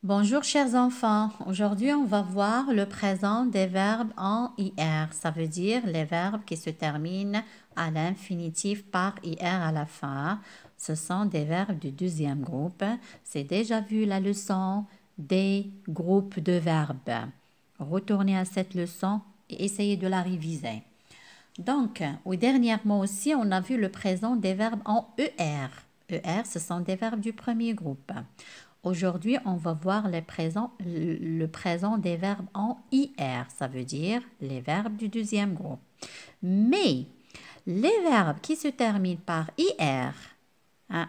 Bonjour chers enfants, aujourd'hui on va voir le présent des verbes en IR, ça veut dire les verbes qui se terminent à l'infinitif par IR à la fin. Ce sont des verbes du deuxième groupe. C'est déjà vu la leçon des groupes de verbes. Retournez à cette leçon et essayez de la réviser. Donc, dernièrement aussi, on a vu le présent des verbes en ER. ER, ce sont des verbes du premier groupe. Aujourd'hui, on va voir le présent des verbes en IR, ça veut dire les verbes du deuxième groupe. Mais les verbes qui se terminent par IR,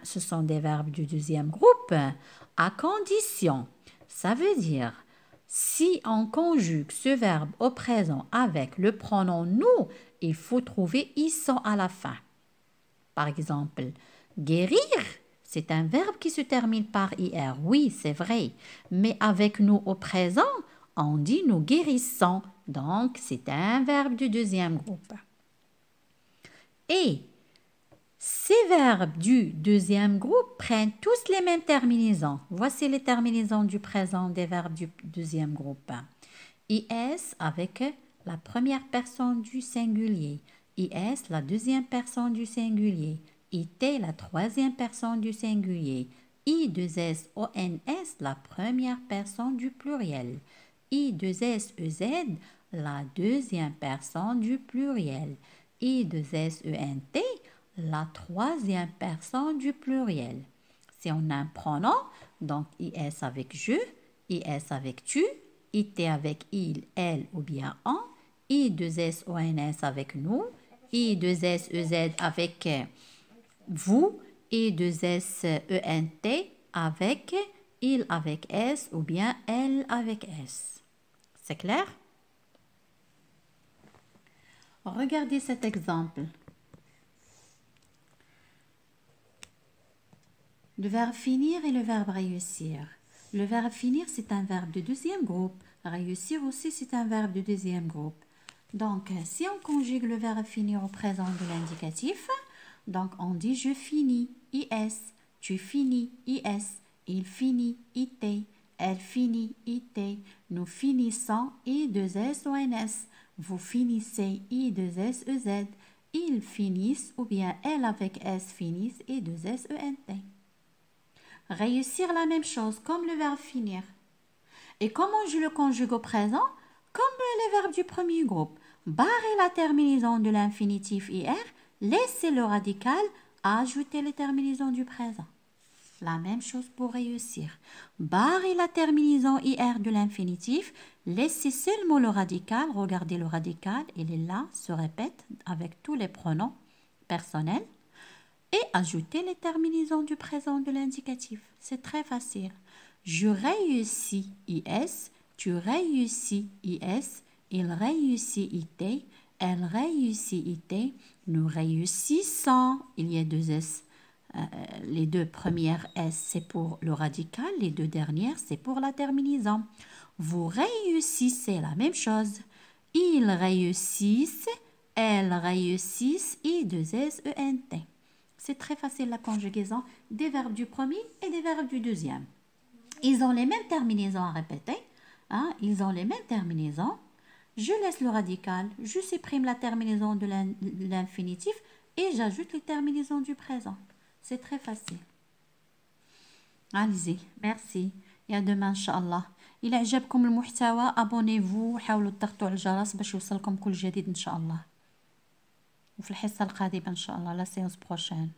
ce sont des verbes du deuxième groupe à condition. Ça veut dire si on conjugue ce verbe au présent avec le pronom nous, il faut trouver ISSON à la fin. Par exemple, guérir, c'est un verbe qui se termine par IR. Oui, c'est vrai. Mais avec nous au présent, on dit nous guérissons. Donc, c'est un verbe du deuxième groupe. Et ces verbes du deuxième groupe prennent tous les mêmes terminaisons. Voici les terminaisons du présent des verbes du deuxième groupe. IS avec la première personne du singulier. IS, la deuxième personne du singulier. IT, la troisième personne du singulier. I2SONS, la première personne du pluriel. I2SEZ, la deuxième personne du pluriel. I2SENT, la troisième personne du pluriel. Si on a un pronom, donc IS avec je, IS avec tu, IT avec il, elle ou bien on, I2SONS avec nous, I2SEZ avec vous, I2SENT avec il avec S ou bien elle avec S. C'est clair? Regardez cet exemple. Le verbe finir et le verbe réussir. Le verbe finir, c'est un verbe de deuxième groupe. Réussir aussi, c'est un verbe de deuxième groupe. Donc, si on conjugue le verbe finir au présent de l'indicatif, donc on dit je finis, IS, tu finis, IS, il finit, IT, elle finit, IT, nous finissons, I2SONS, vous finissez, I2SEZ, ils finissent ou bien elle avec S finissent, I2SENT. Réussir la même chose, comme le verbe finir. Et comment je le conjugue au présent? Comme les verbes du premier groupe. Barrer la terminaison de l'infinitif IR, laisser le radical, ajouter les terminaisons du présent. La même chose pour réussir. Barrer la terminaison IR de l'infinitif, laisser seulement le radical, regardez le radical, il est là, se répète avec tous les pronoms personnels. Et ajouter les terminaisons du présent de l'indicatif. C'est très facile. Je réussis IS, tu réussis IS, il réussit IT, elle réussit IT, nous réussissons. Il y a deux S. Les deux premières S, c'est pour le radical, les deux dernières, c'est pour la terminaison. Vous réussissez la même chose. Ils réussissent, elles réussissent, I2SENT. C'est très facile la conjugaison des verbes du premier et des verbes du deuxième. Ils ont les mêmes terminaisons à répéter. Ils ont les mêmes terminaisons. Je laisse le radical, je supprime la terminaison de l'infinitif et j'ajoute les terminaisons du présent. C'est très facile. Allez-y, merci. Et à demain, Inch'Allah. إلى عجبكم المحتوى abonnez-vous وحاولوا تضغطوا على الجرس باش يوصلكم كل جديد إن شاء الله. وفي الحصة القادمة إن شاء الله la séance prochaine.